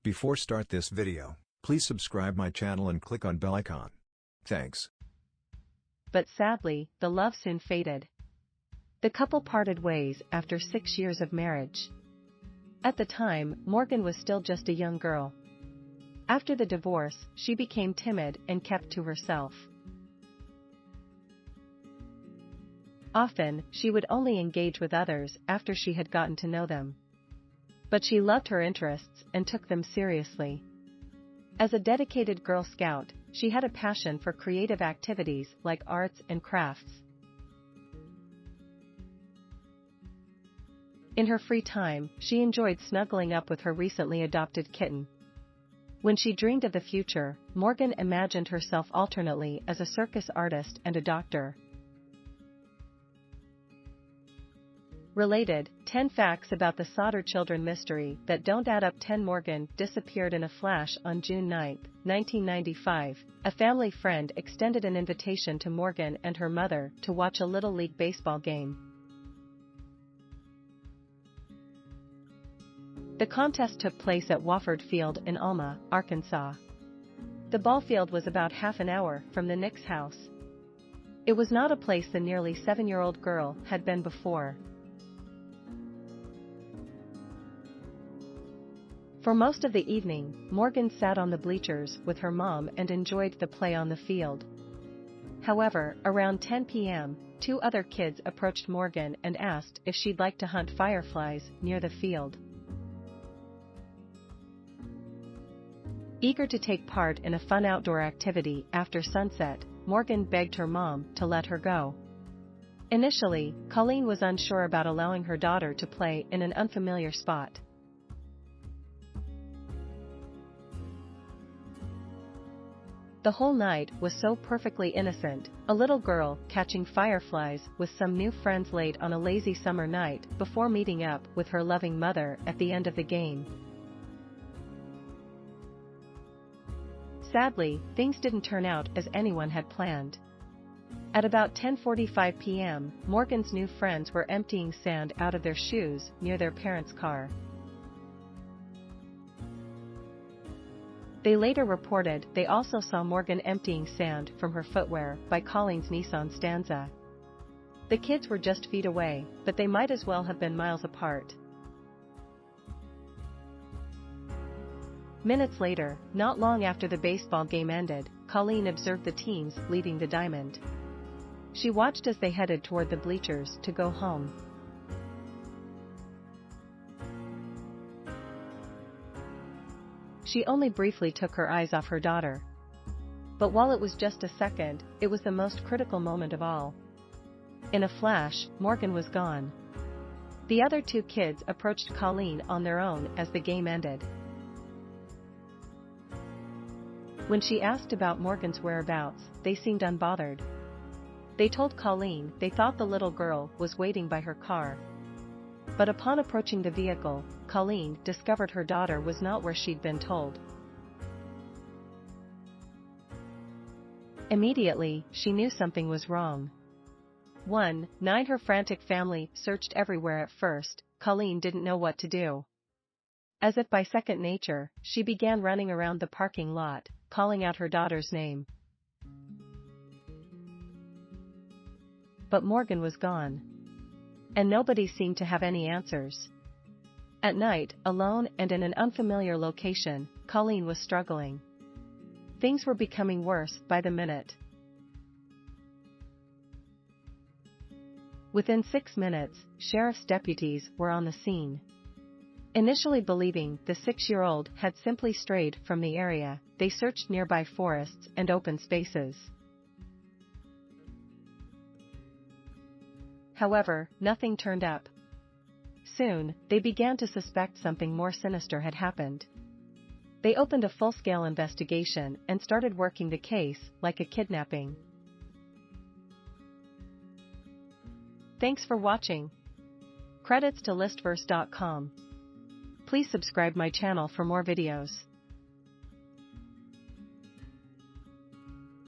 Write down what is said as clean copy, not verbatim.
Before start this video, please subscribe my channel and click on bell icon. Thanks. But sadly, the love soon faded. The couple parted ways after 6 years of marriage. At the time, Morgan was still just a young girl. After the divorce, she became timid and kept to herself. Often, she would only engage with others after she had gotten to know them. But she loved her interests and took them seriously. As a dedicated Girl Scout, she had a passion for creative activities like arts and crafts. In her free time, she enjoyed snuggling up with her recently adopted kitten. When she dreamed of the future, Morgan imagined herself alternately as a circus artist and a doctor. Related, 10 facts about the Sodder children mystery that don't add up. 10 Morgan disappeared in a flash on June 9, 1995. A family friend extended an invitation to Morgan and her mother to watch a Little League baseball game. The contest took place at Wofford Field in Alma, Arkansas. The ball field was about half an hour from the Nick's house. It was not a place the nearly 7-year-old girl had been before. For most of the evening, Morgan sat on the bleachers with her mom and enjoyed the play on the field. However, around 10 p.m., 2 other kids approached Morgan and asked if she'd like to hunt fireflies near the field. Eager to take part in a fun outdoor activity after sunset, Morgan begged her mom to let her go. Initially, Colleen was unsure about allowing her daughter to play in an unfamiliar spot. The whole night was so perfectly innocent, a little girl catching fireflies with some new friends late on a lazy summer night before meeting up with her loving mother at the end of the game. Sadly, things didn't turn out as anyone had planned. At about 10:45 p.m., Morgan's new friends were emptying sand out of their shoes near their parents' car. They later reported they also saw Morgan emptying sand from her footwear by Colleen's Nissan Stanza. The kids were just feet away, but they might as well have been miles apart. Minutes later, not long after the baseball game ended, Colleen observed the teens leaving the diamond. She watched as they headed toward the bleachers to go home. She only briefly took her eyes off her daughter. But while it was just a second, it was the most critical moment of all. In a flash, Morgan was gone. The other 2 kids approached Colleen on their own as the game ended. When she asked about Morgan's whereabouts, they seemed unbothered. They told Colleen they thought the little girl was waiting by her car. But upon approaching the vehicle, Colleen discovered her daughter was not where she'd been told. Immediately, she knew something was wrong. 9 Her frantic family searched everywhere at first. Colleen didn't know what to do. As if by second nature, she began running around the parking lot, calling out her daughter's name. But Morgan was gone. And nobody seemed to have any answers. At night, alone and in an unfamiliar location, Colleen was struggling. Things were becoming worse by the minute. Within 6 minutes, sheriff's deputies were on the scene. Initially believing the 6-year-old had simply strayed from the area, they searched nearby forests and open spaces. However, nothing turned up. Soon, they began to suspect something more sinister had happened. They opened a full-scale investigation and started working the case like a kidnapping. Thanks for watching. Credits to listverse.com. Please subscribe my channel for more videos.